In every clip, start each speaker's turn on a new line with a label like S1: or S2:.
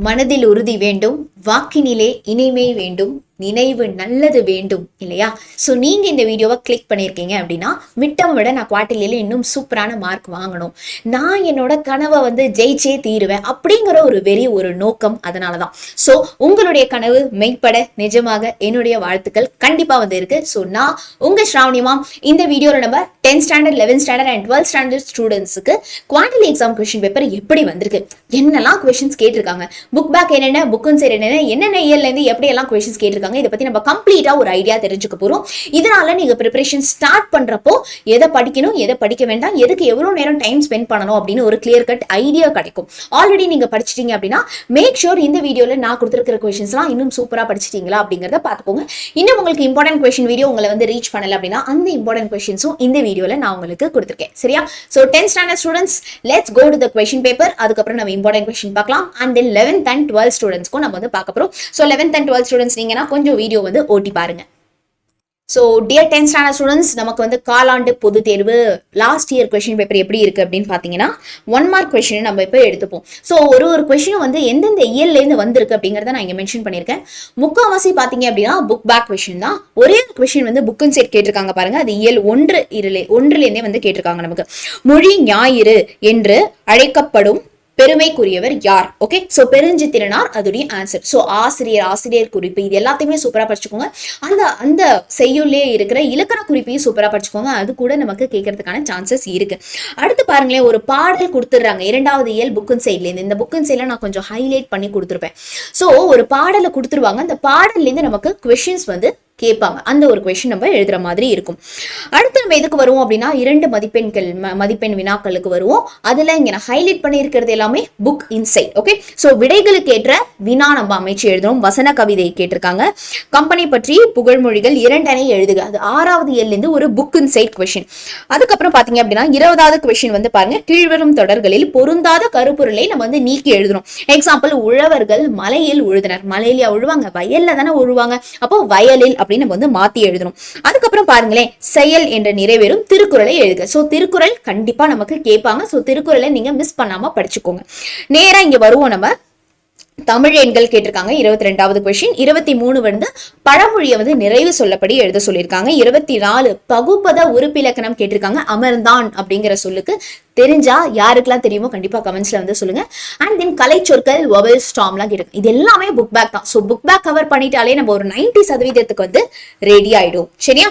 S1: மனதில் உறுதி வேண்டும், வாக்கினிலே இனிமை வேண்டும், நினைவு நல்லது வேண்டும் இல்லையா? ஸோ நீங்க இந்த வீடியோவை கிளிக் பண்ணியிருக்கீங்க அப்படின்னா மிட்டம் விட நான் குவார்டர்லியில் இன்னும் சூப்பரான மார்க் வாங்கணும், நான் என்னோட கனவை ஜெயிச்சே தீருவேன் அப்படிங்கிற ஒரு நோக்கம். அதனால தான் ஸோ உங்களுடைய கனவு மெய்ப்பட நிஜமாக என்னுடைய வாழ்த்துக்கள் கண்டிப்பாக இருக்கு. ஸோ நான் உங்க ஸ்ராவணிமா இந்த வீடியோவில் நம்ம 10th standard 11th standard and 12th standard ஸ்டூடெண்ட்ஸுக்கு குவார்டர்லி எக்ஸாம் கொஸ்டின் பேப்பர் எப்படி வந்திருக்கு, என்னெல்லாம் கொஸ்டின்ஸ் கேட்டிருக்காங்க, புக் பேக் என்னென்ன, புக்குன்னு சரி என்னென்ன இயர்லேருந்து எப்படி எல்லாம் கொஸ்டின்ஸ் கேட்டிருக்காங்க, இதை பத்தி நம்ம கம்ப்ளீட்டா ஒரு ஐடியா தெரிஞ்சுக்க போறோம். இதனால நீங்க ப்ரிப்பரேஷன் ஸ்டார்ட் பண்றப்போ எதை படிக்கணும், எதை படிக்க வேண்டாம், எதுக்கு எவ்வளவு நேரம் டைம் ஸ்பெண்ட் பண்ணணும் அப்படின்னு ஒரு கிளியர் கட் ஐடியா கிடைக்கும். ஆல்ரெடி நீங்க படிச்சிட்டீங்க அப்படின்னா மேக் ஷூர் இந்த வீடியோல நான் கொடுத்துருக்கிற கொஸ்டின்ஸ்லாம் இன்னும் சூப்பரா படிச்சிட்டீங்களா அப்படிங்கறத பாத்துக்கோங்க. இன்னும் உங்களுக்கு இம்பார்ட்டன்ட் கொஸ்டின் வீடியோ உங்களை ரீச் பண்ணல அப்படின்னா அந்த இம்பார்ட்டன்ட் கொஸ்டின்ஸும் இந்த வீடியோல நான் உங்களுக்கு கொடுத்துருக்கேன். சரியா? So 10th standard students let's go to the question paper. அதுக்கப்புறம் நம்ம இம்பார்ட்டன்ட் கொஸ்டின் பார்க்கலாம். And then 11th and 12th ஸ்டூடெண்ட்ஸ்க்கும் நம்ம பார்க்க போறோம். So 11th and 12th students நீங்கன்னா கொஞ்சம் வீடியோ ஓட்டி பாருங்க. So dear 10th standard students, நமக்கு காலாண்டு பொது தேர்வு லாஸ்ட் இயர் கொஸ்டின் பேப்பர் எப்படி இருக்கு அப்படின்னு பார்த்தீங்கன்னா 1 மார்க் கொஸ்டின் நம்ம இப்போ எடுத்துப்போம். ஸோ ஒரு கொஸ்டினும் எந்தெந்த இயர்லேருந்து வந்திருக்கு அப்படிங்கிறத நான் இங்கே மென்ஷன் பண்ணியிருக்கேன். முக்கால்வாசி பார்த்தீங்க அப்படின்னா புக் பேக் கொஸ்டின் தான். ஒரே கொஸ்டின் புக் அண்ட் செட் கேட்டிருக்காங்க பாருங்க. அது இயல் 1 கேட்டிருக்காங்க. நமக்கு மொழி ஞாயிறு என்று அழைக்கப்படும் பெருமைக்குரியவர் யார்? ஓகே, சோ பெருஞ்சித்திரனார் அதுடைய ஆன்சர். சோ ஆசிரியர் குறிப்பு இது எல்லாத்தையுமே சூப்பரா படிச்சுக்கோங்க. அந்த செய்யுள்ளே இருக்கிற இலக்கண குறிப்பையும் சூப்பரா படிச்சுக்கோங்க. அது கூட நமக்கு கேட்கறதுக்கான சான்சஸ் இருக்கு. அடுத்து பாருங்களேன், ஒரு பாடல் கொடுத்துடுறாங்க 2வது இயல் புக் சைட்ல இருந்து. இந்த புக் சைட்ல நான் கொஞ்சம் ஹைலைட் பண்ணி கொடுத்துருப்பேன். சோ ஒரு பாடலை கொடுத்துருவாங்க. அந்த பாடல்ல இருந்து நமக்கு கொஸ்டின்ஸ் கேட்பாங்க. அந்த ஒரு கொஸ்டின் நம்ம எழுதுற மாதிரி இருக்கும். அடுத்து நம்ம எதுக்கு வருவோம் அப்படின்னா 2 மதிப்பெண் வினாக்களுக்கு வருவோம். அதுல இங்க நான் ஹைலைட் பண்ணி இருக்கிறது எல்லாமே புக் இன்சைட். ஓகே, சோ விடைகளுக்கு ஏற்ற வினா நம்ம அமைச்சு எழுதுறோம். வசன கவிதை கேட்டிருக்காங்க. கம்பெனி பற்றி புகழ்மொழிகள் 2 அணை எழுதுக. அது 6வது இயல்ல இருந்து ஒரு புக் இன்சைட் கொஸ்டின். அதுக்கப்புறம் பாத்தீங்க அப்படின்னா 20வது கொஸ்டின் பாருங்க, கீழ்வரும் தொடர்களில் பொருந்தாத கருப்பொருளை நம்ம நீக்கி எழுதுறோம். எக்ஸாம்பிள், உழவர்கள் மலையில் உழுதினர். மலையில உழுவாங்க, வயல்ல தானே உழுவாங்க. அப்போ வயலில் அப்படின்னு நம்ம மாத்தி எழுதணும். அதுக்கப்புறம் பாருங்களேன், செயல் என்ற நிறைவேறும் திருக்குறளை எழுதுக. சோ திருக்குறள் கண்டிப்பா நமக்கு கேட்பாங்க. சோ திருக்குறளை நீங்க மிஸ் பண்ணாம படிச்சுக்கோங்க. நேரா இங்க வருவோம். நம்ம தமிழ் எண்கள் கேட்டிருக்காங்க. 22வது கொஸ்டின். 23 பழமொழியை நிறைவு சொல்லப்படி எழுத சொல்லியிருக்காங்க. 24 பகுப்பத உறுப்பிலக்கணம் கேட்டிருக்காங்க. அமர்ந்தான் அப்படிங்கிற சொல்லுக்கு தெரிஞ்சா யாருக்கெல்லாம் தெரியுமோ கண்டிப்பா கமெண்ட்ஸ்ல சொல்லுங்க. அண்ட் தென் கலை சொற்கள் வவல் ஸ்டாம்லாம் கேட்டு இது எல்லாமே புக் பேக் தான். ஸோ புக் பேக் கவர் பண்ணிட்டாலே நம்ம ஒரு 90% ரெடி ஆயிடும். சரியா?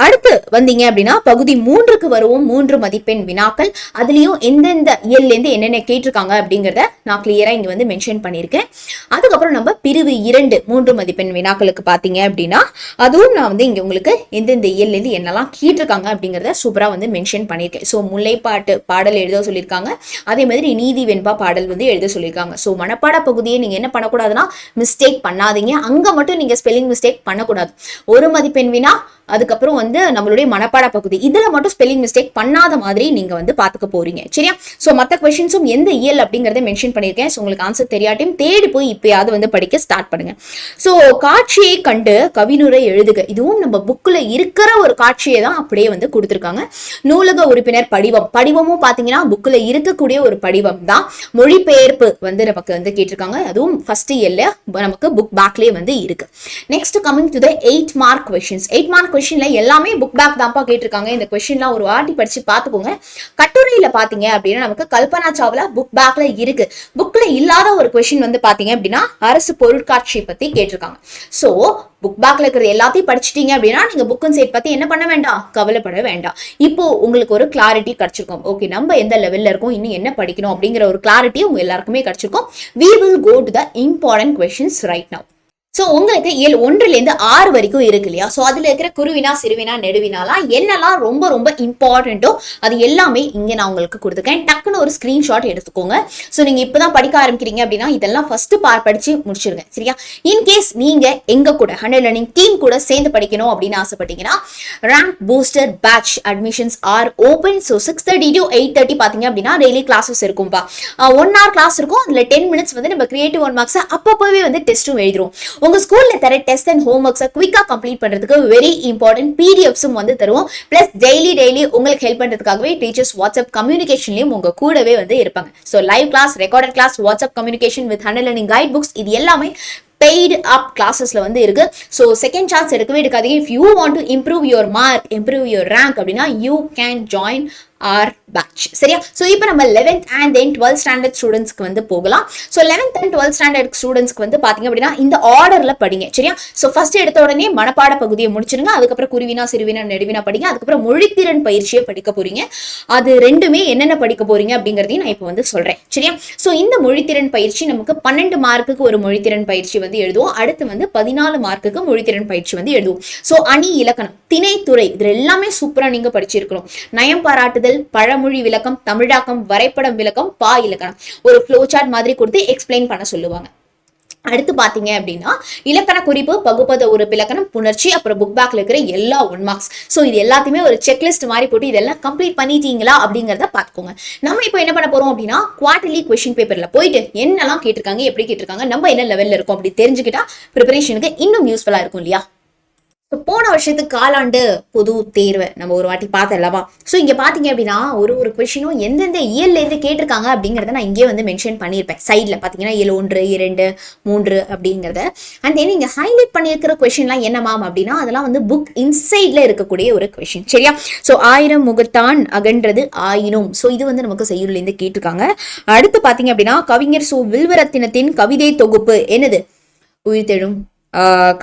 S1: அடுத்து வந்தீங்க அப்படின்னா பகுதி 3க்கு வருவோம். 3 மதிப்பெண் வினாக்கள். அதுலயும் எந்தெந்த இயல்ல இருந்து என்னென்ன கேட்டிருக்காங்க அப்படிங்கிறத நான் கிளியரா இங்க மென்ஷன் பண்ணியிருக்கேன். அதுக்கப்புறம் நம்ம பிரிவு 2 3 மதிப்பெண் வினாக்களுக்கு பாத்தீங்க அப்படின்னா அதுவும் நான் இங்க உங்களுக்கு எந்தெந்த இயல்ல இருந்து என்னெல்லாம் கேட்டிருக்காங்க அப்படிங்கிறத சூப்பரா மென்ஷன் பண்ணியிருக்கேன். ஸோ முல்லைப்பாட்டு பாடல் எழுத சொல்லியிருக்காங்க. அதே மாதிரி நீதி வெண்பா பாடல் எழுத சொல்லியிருக்காங்க. ஸோ மனப்பாட பகுதியை நீங்க என்ன பண்ணக்கூடாதுன்னா மிஸ்டேக் பண்ணாதீங்க. அங்க மட்டும் நீங்க ஸ்பெல்லிங் மிஸ்டேக் பண்ணக்கூடாது. 1 மதிப்பெண் வினா, அதுக்கப்புறம் நம்மளுடைய மனப்பாட பகுதி இதுல மட்டும் ஸ்பெல்லிங் மிஸ்டேக் பண்ணாத மாதிரி நீங்க பாத்துக்க போறீங்க. சரியா? சோ மத்த क्वेश्चंसும் எந்த இயல் அப்படிங்கறத மென்ஷன் பண்ணிருக்கேன். சோ உங்களுக்கு ஆன்சர் தெரியாட்டியும் தேடி போய் இப்பயாவது படிக்க ஸ்டார்ட் பண்ணுங்க. சோ காட்சியை கண்டு கவினுரை எழுதுக. இதுவும் நம்ம புக்ல இருக்கிற ஒரு காட்சியை தான் அப்படியே கொடுத்திருக்காங்க. நூலக உறுப்பினர் படிவமும் பாத்தீங்கன்னா புக்ல இருக்கக்கூடிய ஒரு படிவம் தான். மொழிபெயர்ப்பு நமக்கு கேட்டிருக்காங்க. அதுவும் ஃபர்ஸ்ட் இயர்ல நமக்கு புக் பேக்லயே இருக்கு. Next coming to the 8 mark questions. 8 mark கொஸ்டின்ல எல்லாமே புக் பேக் தான்ப்பா கேட்டிருக்காங்க. இந்த கொஸ்டின்லாம் ஒரு வாட்டி படிச்சு பாத்துக்கோங்க. கட்டுரையில பாத்தீங்க அப்படின்னா நமக்கு கல்பனா சாவ்லா புக் பேக்ல இருக்கு. புக்ல இல்லாத ஒரு கொஸ்டின் பாத்தீங்க அப்படின்னா அரசு பொருட்காட்சி பத்தி கேட்டிருக்காங்க. சோ புக் பேக்ல இருக்கிற எல்லாத்தையும் படிச்சுட்டீங்க அப்படின்னா நீங்க புக் அண்ட் சைட் பத்தி என்ன பண்ண வேண்டாம், கவலைப்பட வேண்டாம். இப்போ உங்களுக்கு ஒரு கிளாரிட்டி கிடைச்சிருக்கும். ஓகே, நம்ம எந்த லெவல்ல இருக்கோம், இன்னும் என்ன படிக்கணும் அப்படிங்கிற ஒரு கிளாரிட்டி உங்க எல்லாருக்குமே கிடைச்சிருக்கும். We will go to the important questions right now. So உங்களுக்கு இயல் 1ல இருந்து 6 வரைக்கும் இருக்கு இல்லையா? சோ அதுல இருக்கிற குறுவினா, சிறுவினா, நெடுவினாலாம் என்னெல்லாம் ரொம்ப ரொம்ப இம்பார்ட்டன்ட்டோ அது எல்லாமே இங்க நான் உங்களுக்கு கொடுத்துருக்கேன். டக்குன்னு ஒரு ஸ்கிரீன்ஷாட் எடுத்துக்கோங்க. சோ நீங்க இப்பதான் படிக்க ஆரம்பிக்கிறீங்க அப்படின்னா இதெல்லாம் ஃபர்ஸ்ட் படிச்சு முடிச்சிருங்க. சரியா? இன்கேஸ் நீங்க எங்க கூட 100 learning டீம் கூட சேர்ந்து படிக்கணும் அப்படின்னு ஆசைப்பட்டீங்கன்னா rank booster batch admissions are open. So 6:30 to 8:30 பாத்தீங்க அப்படின்னா டெய்லி கிளாஸஸ் இருக்கும்பா. 1 hour கிளாஸ் இருக்கும். அதுல 10 minutes நம்ம கிரியேட்டிவ் 1 marks அப்பப்பவே டெஸ்ட்டும் எழுதிரும். உங்க ஸ்கூல்ல தர டெஸ்ட் அண்ட் ஹோம் ஒர்க்ஸை குவிக்கா கம்ப்ளீட் பண்றதுக்கு வெரி இம்பார்ட்டன்ட் பிடிஎஃப்ஸும் வந்து தருவோம். பிளஸ் டெய்லி உங்களுக்கு ஹெல்ப் பண்றதுக்காகவே டீச்சர்ஸ் வாட்ஸ்அப் கம்யூனிகேஷன்லயும் உங்க கூடவே வந்து இருப்பாங்க. So live class, recorded class, WhatsApp communication with hand learning guide books, இது எல்லாமே பெய்டு அப் கிளாஸஸ்ல வந்து இருக்கு. ஸோ செகண்ட் சான்ஸ் எடுக்கவே எடுக்காதீங்க. If you want to improve your mark, improve your rank அப்படின்னா you can join our batch. சரியா? So இப்போ நம்ம 11th and then 12th standard ஸ்டூடெண்ட்ஸ்க்கு வந்து போகலாம். So 11th and 12th standard ஸ்டூடெண்ட்ஸ்க்கு வந்து பாத்தீங்க அப்படின்னா இந்த ஆர்டர்ல படிங்க. சரியா? ஸோ ஃபர்ஸ்ட் எடுத்த உடனே மனப்பாட பகுதியை முடிச்சிருங்க. அதுக்கப்புறம் குருவினா, சிறுவினா, நெடுவினா படிங்க. அதுக்கப்புறம் மொழித்திறன் பயிற்சியை படிக்க போறீங்க. அது ரெண்டுமே என்னென்ன படிக்க போறீங்க அப்படிங்கறதையும் நான் இப்போ வந்து சொல்றேன். சரியா? ஸோ இந்த மொழித்திறன் பயிற்சி நமக்கு 12 மார்க்குக்கு ஒரு மொழித்திறன் பயிற்சி வந்து எழுதுவோம். அடுத்து வந்து 14 மார்க்குக்கு மொழித்திறன் பயிற்சி வந்து எழுதுவோம். ஸோ அணி, இலக்கணம், திணைத்துறை, இது எல்லாமே சூப்பரா நீங்க படிச்சிருக்கணும். நயம் பாராட்டுதல், பழமொழி விளக்கம், தமிழாக்கம், வரைபடம் விளக்கம், பா இலக்கணம், ஒரு ஃப்ளோ சார்ட் மாதிரி கொடுத்து எக்ஸ்பிளைன் பண்ண சொல்லுவாங்க. அடுத்து பாத்தீங்க அப்படின்னா இலக்கண குறிப்பு, பகுப்பத உறுப்பு இலக்கணம், புணர்ச்சி, அப்புறம் புக் பேக்ல இருக்கிற எல்லா 1 மார்க்ஸ். ஸோ இது எல்லாத்தையுமே ஒரு செக்லிஸ்ட் மாதிரி போட்டு இதெல்லாம் கம்ப்ளீட் பண்ணிட்டீங்களா அப்படிங்கிறத பார்த்துக்கோங்க. நம்ம இப்போ என்ன பண்ண போறோம் அப்படின்னா குவார்டர்லி கொஸ்டின் பேப்பர்ல போயிட்டு என்னெல்லாம் கேட்டிருக்காங்க, எப்படி கேட்டிருக்காங்க, நம்ம என்ன லெவல்ல இருக்கோம் அப்படி தெரிஞ்சுக்கிட்டா ப்ரிப்பரேஷனுக்கு இன்னும் யூஸ்ஃபுல்லா இருக்கும் இல்லையா? போன வருஷத்துக்கு காலாண்டு பொது தேர்வை நம்ம ஒரு வாட்டி பார்த்தலாமா? ஸோ இங்கே பார்த்தீங்க அப்படின்னா ஒரு கொஸ்டினும் எந்தெந்த இயல்லேருந்து கேட்டிருக்காங்க அப்படிங்கிறத நான் இங்கே வந்து மென்ஷன் பண்ணியிருப்பேன். சைடில் பார்த்தீங்கன்னா இயல் 1, 2, 3 அப்படிங்கிறத. அண்ட் தென் இங்கே ஹைலைட் பண்ணியிருக்கிற கொஸ்டின்லாம் என்ன மேம் அப்படின்னா அதெல்லாம் வந்து புக் இன்சைட்ல இருக்கக்கூடிய ஒரு கொஸ்டின். சரியா? ஸோ 1000 முகத்தான் அகன்றது ஆயினும். ஸோ இது வந்து நமக்கு செய்யுள்லேருந்து கேட்டிருக்காங்க. அடுத்து பார்த்தீங்க அப்படின்னா கவிஞர் சு வில்வரத்தினத்தின் கவிதை தொகுப்பு என்னது? உயிர்த்தெழும்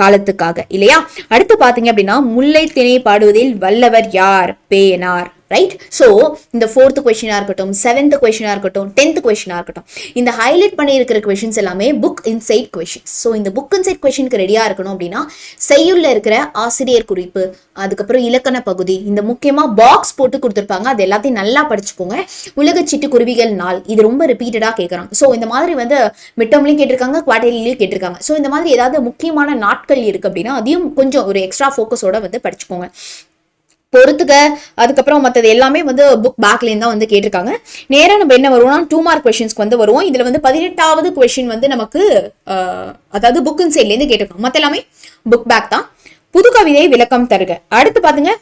S1: காலத்துக்காக இல்லையா? அடுத்து பாத்தீங்க அப்படின்னா முல்லை திணை பாடுவதில் வல்லவர் யார்? பேனார். ரைட்? ஸோ இந்த 4th கொஸ்டினா இருக்கட்டும், 7th கொஸ்டினா இருக்கட்டும், 10th கொஸ்டினா இருக்கட்டும், இந்த ஹைலைட் பண்ணி இருக்கிற கொஸ்டின்ஸ் எல்லாமே புக் இன்சைட் கொஸ்டின்ஸ். ஸோ இந்த புக் இன்சைட் கொஸ்டினுக்கு ரெடியா இருக்கணும் அப்படின்னா செய்யுள்ள இருக்கிற ஆசிரியர் குறிப்பு, அதுக்கப்புறம் இலக்கண பகுதி, இந்த முக்கியமா பாக்ஸ் போட்டு கொடுத்துருப்பாங்க, அது எல்லாத்தையும் நல்லா படிச்சுக்கோங்க. உலக சிட்டு குருவிகள் நாள், இது ரொம்ப ரிப்பீட்டடா கேட்கறாங்க. ஸோ இந்த மாதிரி வந்து மிட்டம்லையும் கேட்டிருக்காங்க, குவார்டர்லியும் கேட்டிருக்காங்க. ஸோ இந்த மாதிரி ஏதாவது முக்கியமான நாட்கள் இருக்கு அப்படின்னா அதையும் கொஞ்சம் ஒரு எக்ஸ்ட்ரா ஃபோக்கஸோட வந்து படிச்சுக்கோங்க. பொறுத்துக்க. அதுக்கப்புறம் மற்றது எல்லாமே வந்து புக் பேக்லேருந்து தான் வந்து கேட்டிருக்காங்க. நேராக நம்ம என்ன வருவோம்னா 2 மார்க் கொஸ்டின்ஸ்க்கு வந்து வருவோம். இதுல வந்து 18வது கொஸ்டின் வந்து நமக்கு அதாவது புக் இன்சைட்லேருந்து கேட்டிருக்காங்க. மற்ற எல்லாமே புக் பேக் தான். புது கவிதை விளக்கம் தருக. அடுத்து பாத்துங்க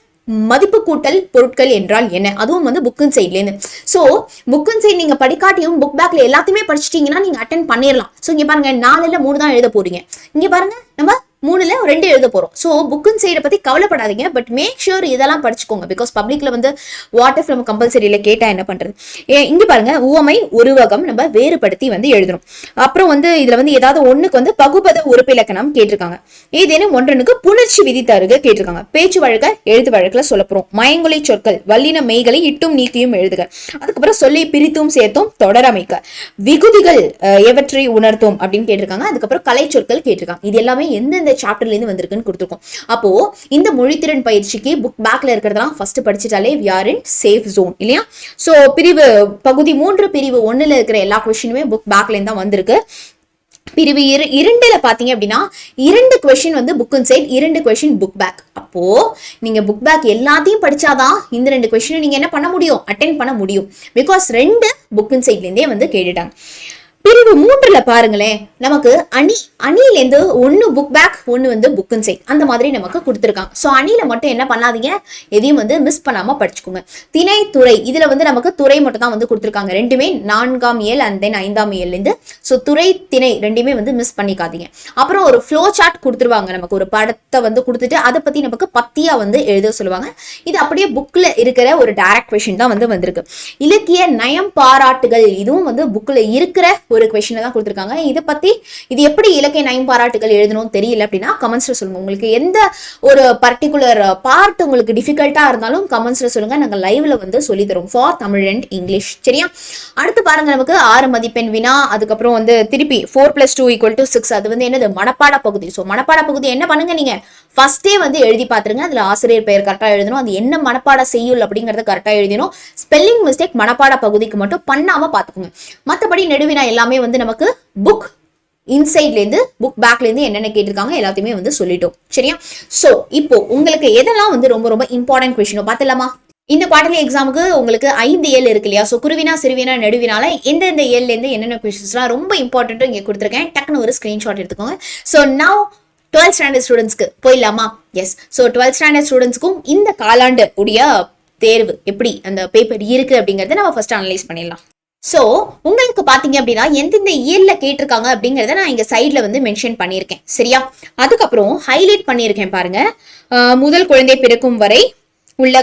S1: மதிப்பு கூட்டல் பொருட்கள் என்றால் என்ன? அதுவும் வந்து புக் இன்சைட்ல இருந்து. சோ புக் இன்சைட் நீங்க படிக்காட்டியும் புக் பேக்ல எல்லாத்தையுமே படிச்சிட்டீங்கன்னா நீங்க அட்டென்ட் பண்ணிடலாம். சோ இங்க பாருங்க 4ல 3 தான் எழுத போறீங்க. இங்க பாருங்க நம்ம 3ல 2 எழுத போறோம். ஸோ புக் இன் சைடை பத்தி கவலைப்படாதீங்க. பட் மேக் ஷூர் இதெல்லாம் படிச்சுக்கோங்க. பிகாஸ் பப்ளிக்ல வந்து வாட் இஃப் நம்ம கம்பல்சரியில கேட்டா என்ன பண்றது? இங்க பாருங்க உவமை உருவகம் நம்ம வேறுபடுத்தி வந்து எழுதணும். அப்புறம் வந்து இதுல வந்து ஏதாவது ஒண்ணுக்கு வந்து பகுபத உறுப்பிலக்கணம் கேட்டிருக்காங்க. ஏதேனும் ஒன்றனுக்கு புணர்ச்சி விதி தருக கேட்டிருக்காங்க. பேச்சு வழக்க எழுத்து வழக்குல சொல்ல போறோம். மயங்கொலி சொற்கள் வல்லின மெய்களை இட்டும் நீக்கியும் எழுதுக. அதுக்கப்புறம் சொல்லி பிரித்தும் சேர்த்தும் தொடரமைக்க. விகுதிகள் எவற்றை உணர்த்தும் அப்படின்னு கேட்டிருக்காங்க. அதுக்கப்புறம் கலை சொற்கள் கேட்டிருக்காங்க. இது எல்லாமே எந்தெந்த சாப்டர்ல இருந்து வந்திருக்குன்னு கொடுத்துருக்கோம். அப்போ இந்த மொழித்திறன் பயிற்சிக்கு புக் பேக்ல இருக்கிறதெல்லாம் ஃபர்ஸ்ட் படிச்சுட்டாலே we are in safe zone இல்லையா? சோ பிரிவு பகுதி 3 பிரிவு 1ல இருக்கிற எல்லா கொஸ்டினுமே புக் பேக்ல இருந்து தான் வந்திருக்கு. பிரிவு 2ல பாத்தீங்க அப்படின்னா 2 கொஸ்டின் வந்து book inside, 2 question book back. அப்போ நீங்க புக் பேக் எல்லாத்தையும் படிச்சாதான் இந்த 2 கொஸ்டின் நீங்க என்ன பண்ண முடியும்? அட்டென்ட் பண்ண முடியும். பிகாஸ் 2 புக் இன்சைட்ல இருந்தே வந்து கேட்டுட்டாங்க. பிரிவு 3ல பாருங்களேன் நமக்கு அணியிலேருந்து 1 புக் பேக் 1 வந்து புக் இன்சைட் அந்த மாதிரி நமக்கு கொடுத்துருக்காங்க. ஸோ அணியில மட்டும் என்ன பண்ணாதீங்க, எதையும் வந்து மிஸ் பண்ணாம படிச்சுக்கோங்க. திணை துறை இதுல வந்து நமக்கு துறை மட்டும் தான் வந்து கொடுத்துருக்காங்க. ரெண்டுமே 4ஆம் இயல் அண்ட் தென் 5ஆம் இயல்லேருந்து. ஸோ துறை திணை ரெண்டுமே வந்து மிஸ் பண்ணிக்காதீங்க. அப்புறம் ஒரு ஃப்ளோ சார்ட் கொடுத்துருவாங்க. நமக்கு ஒரு படத்தை வந்து கொடுத்துட்டு அதை பத்தி நமக்கு பத்தியா வந்து எழுத சொல்லுவாங்க. இது அப்படியே புக்ல இருக்கிற ஒரு டைரக்ட் கொஸ்டின் தான் வந்து வந்திருக்கு. இலக்கிய நயம் பாராட்டுகள் இதுவும் வந்து புக்ல இருக்கிற ஒரு கொஸ்டின் தான் கொடுத்திருக்காங்க. இதை பத்தி இது எப்படி இலக்கிய நயம் பாராட்டுகள் எழுதணும் தெரியல அப்படின்னா கமெண்ட்ஸ்ல சொல்லுங்க. உங்களுக்கு எந்த ஒரு பர்டிகுலர் பார்ட் உங்களுக்கு டிஃபிகல்ட்டா இருந்தாலும் கமெண்ட்ஸ்ல சொல்லுங்க. நாங்க லைவ்ல வந்து சொல்லி தரோம் ஃபார் தமிழ் அண்ட் இங்கிலீஷ். சரியா? அடுத்து பாருங்க நமக்கு 6 மதிப்பெண் வினா. அதுக்கப்புறம் வந்து திருப்பி 4+2 = 6. அது வந்து என்னது? மனப்பாட பகுதி. ஸோ மனப்பாட பகுதி என்ன பண்ணுங்க, நீங்க ஃபர்ஸ்டே வந்து எழுதி பாத்துருங்க. அதுல ஆசிரியர் பெயர் கரெக்டா எழுதணும். அது என்ன மனப்பாட செய்யுள் அப்படிங்கறத கரெக்டா எழுதணும். ஸ்பெல்லிங் மிஸ்டேக் மனப்பாட பகுதிக்கு மட்டும் பண்ணாம பாத்துக்கோங்க. மற்றபடி நெடுவினா எல்லாமே வந்து நமக்கு புக் இன்சைட்ல இருந்து புக் பேக்ல இருந்து என்னென்ன கேட்டிருக்காங்க எல்லாத்தையுமே வந்து சொல்லிட்டோம். சரியா? சோ இப்போ உங்களுக்கு எதெல்லாம் வந்து ரொம்ப ரொம்ப இம்பார்ட்டன்ட் கொஸ்டின் பார்த்தலாமா? இந்த குவார்டர்லி எக்ஸாமுக்கு உங்களுக்கு 5 இயல் இருக்கு இல்லையா? ஸோ குருவினா சிறுவினா நடுவினால எந்தெந்த இயல்லேருந்து என்னென்ன கொஸ்டின்ஸ்லாம் ரொம்ப இம்பார்ட்டன்ட்டும் இங்கே கொடுத்துருக்கேன். டக்குன்னு ஒரு ஸ்க்ரீன்ஷாட் எடுத்துக்கோங்க. ஸோ நவ் 12th ஸ்டாண்டர்ட் ஸ்டூடெண்ட்ஸ்க்கு போயிடலாமா? எஸ். ஸோ 12th ஸ்டாண்டர்ட் ஸ்டூடெண்ட்ஸ்க்கும் இந்த காலாண்டு உடைய தேர்வு எப்படி அந்த பேப்பர் இருக்கு அப்படிங்கறத நம்ம ஃபர்ஸ்ட் அனலைஸ் பண்ணிடலாம். ஸோ உங்களுக்கு பாத்தீங்க அப்படின்னா எந்தெந்த இயல்ல கேட்டிருக்காங்க அப்படிங்கறத நான் இங்க சைட்ல வந்து மென்ஷன் பண்ணியிருக்கேன். சரியா? அதுக்கப்புறம் ஹைலைட் பண்ணியிருக்கேன் பாருங்க. முதல் குழந்தை பிறக்கும் வரை உள்ள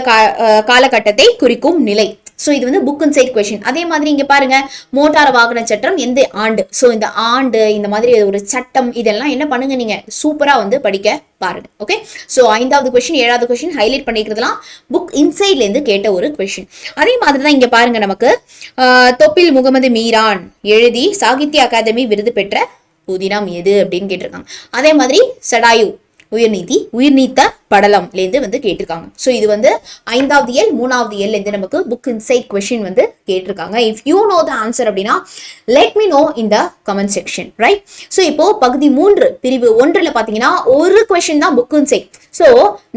S1: காலகட்டத்தை குறிக்கும் நிலை. ஸோ இது வந்து புக் அண்ட் சைட் கொஸ்டின். அதே மாதிரி இங்க பாருங்க, மோட்டார் வாகன சட்டம் எந்த ஆண்டு, ஸோ இந்த ஆண்டு இந்த மாதிரி ஒரு சட்டம் இதெல்லாம் என்ன பண்ணுங்க நீங்க சூப்பரா வந்து படிக்க பாருங்க. ஓகே. ஸோ 5வது கொஸ்டின் 7வது கொஸ்டின் ஹைலைட் பண்ணிக்கிறதுலாம் புக் இன்சைட்ல இருந்து கேட்ட ஒரு கொஸ்டின். அதே மாதிரி தான் இங்க பாருங்க, நமக்கு தொப்பில் முகமது மீரான் எழுதி சாகித்ய அகாதமி விருது பெற்ற புதினம் எது அப்படின்னு கேட்டிருக்காங்க. அதே மாதிரி சடாயு உயிர்நீத்த படலம்ல இருந்து வந்து கேட்டிருக்காங்க. ஸோ இது வந்து 5வது இயல் 3வது இயல்ல இருந்து நமக்கு புக் இன்சைட் கொஸ்டின் வந்து கேட்டிருக்காங்க. If you know the answer அப்படின்னா let me know in the comment section, right? So இப்போ பகுதி 3 பிரிவு 1ல பாத்தீங்கன்னா ஒரு கொஸ்டின் தான் புக் இன்சைட். ஸோ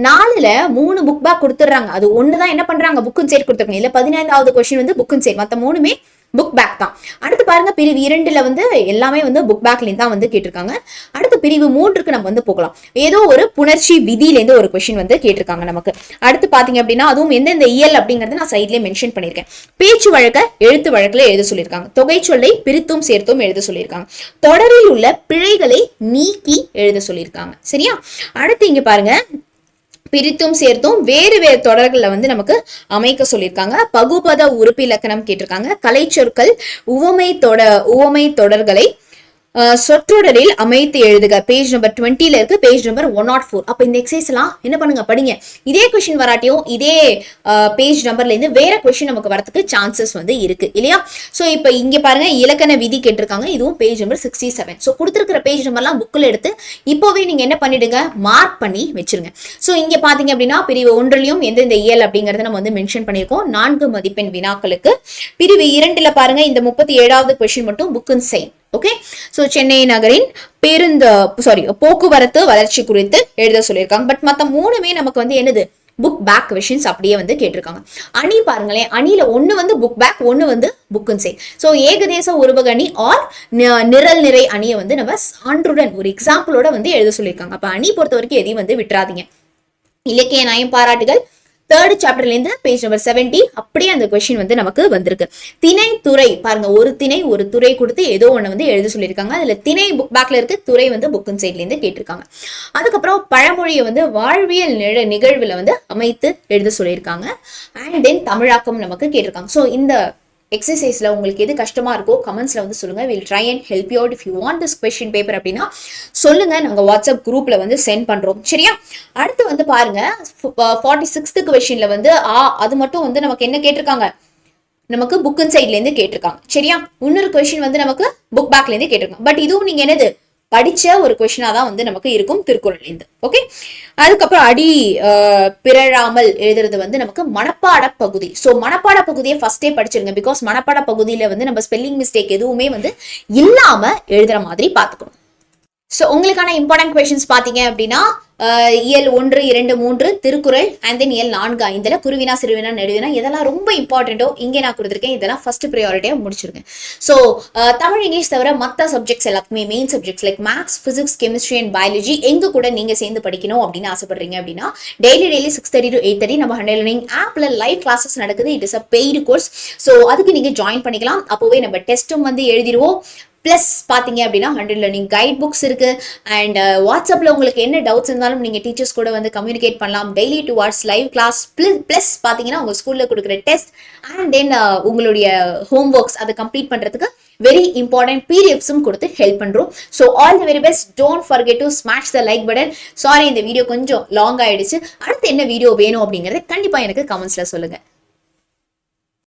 S1: 4ல 3 புக் பேக் கொடுத்துட்றாங்க. அது ஒன்று தான் என்ன பண்றாங்க, புக் இன்சைட் கொடுத்துருக்காங்க. இல்ல 15வது கொஸ்டின் வந்து புக் இன்சைட், மற்ற 3மே புக் பேக் தான். அடுத்து பாருங்க, பிரிவு 2ல வந்து எல்லாமே வந்து புக் பேக்ல தான் வந்து கேட்டிருக்காங்க. அடுத்து பிரிவு 3க்கு நம்ம வந்து போகலாம். ஏதோ ஒரு புணர்ச்சி விதியில இருந்து ஒரு கொஸ்டின் வந்து கேட்டிருக்காங்க நமக்கு. அடுத்து பாத்தீங்க அப்படின்னா அதுவும் எந்தெந்த இயல் அப்படிங்கறத நான் சைட்லயே மென்ஷன் பண்ணிருக்கேன். பேச்சு வழக்க எழுத்து வழக்குல எழுத சொல்லியிருக்காங்க. தொகை சொல்லை பிரித்தும் சேர்த்தும் எழுத சொல்லியிருக்காங்க. தொடரில் உள்ள பிழைகளை நீக்கி எழுத சொல்லியிருக்காங்க. சரியா? அடுத்து இங்க பாருங்க, பிரித்தும் சேர்த்தும் வேறு வேறு தொடர்கள்ல வந்து நமக்கு அமைக்க சொல்லியிருக்காங்க. பகுபத உறுப்பு இலக்கணம் கேட்டிருக்காங்க. கலை சொற்கள் உவமை தொடர்களை சொற்றொடரில் அமைத்து எழுதுக. பேஜ் நம்பர் 20ல இருக்கு, பேஜ் நம்பர் 104. அப்ப இந்த எக்ஸசைஸ் எல்லாம் என்ன பண்ணுங்க, படிங்க. இதே கொஸ்டின் வராட்டியும் இதே பேஜ் நம்பர்ல இருந்து வேற கொஸ்டின் நமக்கு வரதுக்கு சான்சஸ் வந்து இருக்கு இல்லையா? சோ இப்ப இங்க பாருங்க, இலக்கண விதி கேட்டிருக்காங்க. இதுவும் பேஜ் நம்பர் 67. சோ கொடுத்திருக்கிற பேஜ் நம்பர்லாம் புக்ல எடுத்து இப்போவே நீங்க என்ன பண்ணிடுங்க, மார்க் பண்ணி வச்சிருங்க. சோ இங்க பாத்தீங்க அப்படின்னா பிரிவு 1லயும் எந்தெந்த இயல் அப்படிங்கறத நம்ம வந்து மென்ஷன் பண்ணிருக்கோம். 4 மதிப்பெண் வினாக்களுக்கு. பிரிவு 2ல பாருங்க, இந்த 37வது கொஸ்டின் மட்டும் book and side. Okay. So Chennai நகரின் போக்குவரத்து வளர்ச்சி குறித்து எழுத சொல்லியிருக்காங்க. பட் மத்த 3மே நமக்கு வந்து என்னது, புக் பேக் கொஸ்டின்ஸ் அப்படியே வந்து கேட்டிருக்காங்க. அணி பாருங்களேன், அணியில ஒண்ணு வந்து புக் பேக், ஒண்ணு வந்து புக் அண்ட் சைட். சோ ஏகதேச உருவக அணி ஆர் நிரல் நிறை அணியை வந்து நம்ம சான்றுடன் ஒரு எக்ஸாம்பிளோட வந்து எழுத சொல்லியிருக்காங்க. அப்ப அணி பொறுத்த வரைக்கும் எதையும் வந்து விட்டுறாதீங்க. இலக்கிய நயம் பாராட்டுகள் 3rd சாப்டர்ல இருந்து பேஜ் நம்பர் 70 அப்படியே அந்த கொஸ்டின் வந்து நமக்கு வந்திருக்கு. திணை துறை பாருங்க, ஒரு திணை ஒரு துறை கொடுத்து ஏதோ ஒண்ணு வந்து எழுத சொல்லியிருக்காங்க. அதுல திணை புக் பேக்ல இருக்கு, துறை வந்து புக் அண்ட் சைட்ல இருந்து கேட்டிருக்காங்க. அதுக்கப்புறம் பழமொழியை வந்து வாழ்வியல் நிகழ்வுல வந்து அமைத்து எழுத சொல்லியிருக்காங்க. அண்ட் தென் தமிழாக்கம் நமக்கு கேட்டிருக்காங்க. ஸோ இந்த எக்ஸசைஸ்ல உங்களுக்கு எது கஷ்டமா இருக்கோ கமெண்ட்ஸ்ல வந்து சொல்லுங்க. Will try and help you out. If you want this question paper அப்படின்னா சொல்லுங்க, நாங்க வாட்ஸ்அப் குரூப்ல வந்து சென்ட் பண்றோம். சரியா? அடுத்து வந்து பாருங்க, 46th கொஸ்டின்ல வந்து அது மட்டும் வந்து நமக்கு என்ன கேட்டிருக்காங்க, நமக்கு புக் அண்ட் சைட்ல இருந்து கேட்டிருக்காங்க. சரியா? இன்னொரு கொஸ்டின் வந்து நமக்கு புக் பேக்ல இருந்து கேட்டிருக்காங்க. பட் இதுவும் நீங்க என்னது படிச்ச ஒரு கொஸ்டினா தான் வந்து நமக்கு இருக்கும் திருக்குறள் இருந்து. ஓகே. அதுக்கப்புறம் அடி பிறழாமல் எழுதுறது வந்து நமக்கு மனப்பாட பகுதி. சோ மனப்பாட பகுதியை ஃபர்ஸ்டே படிச்சிருங்க. பிகாஸ் மனப்பாட பகுதியில வந்து நம்ம ஸ்பெல்லிங் மிஸ்டேக் எதுவுமே வந்து இல்லாம எழுதுற மாதிரி பாத்துக்கணும். சோ உங்களுக்கான இம்பார்ட்டன்ட் கொஸ்டின்ஸ் பாத்தீங்க அப்படின்னா இயல் 1, 2, 3 திருக்குறள் அண்ட் தென் இயல் 4, 5ல குருவினா சிறுவினா நடுவினா இதெல்லாம் ரொம்ப இம்பார்ட்டன்ட்டோ இங்கே நான் கொடுத்துருக்கேன். இதெல்லாம் ஃபர்ஸ்ட் ப்ரையாரிட்டியா முடிச்சிருங்க. ஸோ தமிழ் இங்கிலீஷ் தவிர மற்ற சப்ஜெக்ட்ஸ் எல்லாத்துக்குமே main subjects like maths, physics, chemistry and biology எங்க கூட நீங்க சேர்ந்து படிக்கணும் அப்படின்னு ஆசைப்படுறீங்க அப்படின்னா டெய்லி 6:30 to 8:30 நம்ம ஹண்ட்ரட் லேர்னிங் ஆப்ல லைவ் கிளாஸஸ் நடக்குது. It is a paid course. So அதுக்கு நீங்க ஜாயின் பண்ணிக்கலாம். அப்போவே நம்ம டெஸ்ட்டும் வந்து எழுதிடுவோம். பிளஸ் பாத்தீங்க அப்படின்னா 100 லேர்னிங் கைட் புக்ஸ் இருக்கு. அண்ட் வாட்ஸ்அப்ல உங்களுக்கு என்ன டவுட்ஸ் இருந்தாலும் நீங்க டீச்சர்ஸ் கூட வந்து கம்யூனிகேட் பண்ணலாம். Daily 2 hours live class plus பாத்தீங்கன்னா உங்க ஸ்கூல்ல கொடுக்குற டெஸ்ட் அண்ட் தென் உங்களுடைய ஹோம் ஒர்க்ஸ் அதை கம்ப்ளீட் பண்றதுக்கு வெரி இம்பார்ட்டன்ட் பிடிஎஃப்ஸும் கொடுத்து ஹெல்ப் பண்றோம். So all the very best. Don't forget to smash the like button. Sorry, இந்த வீடியோ கொஞ்சம் லாங் ஆயிடுச்சு. அடுத்து என்ன வீடியோ வேணும் அப்படிங்கறத கண்டிப்பா எனக்கு கமெண்ட்ஸ்ல சொல்லுங்க.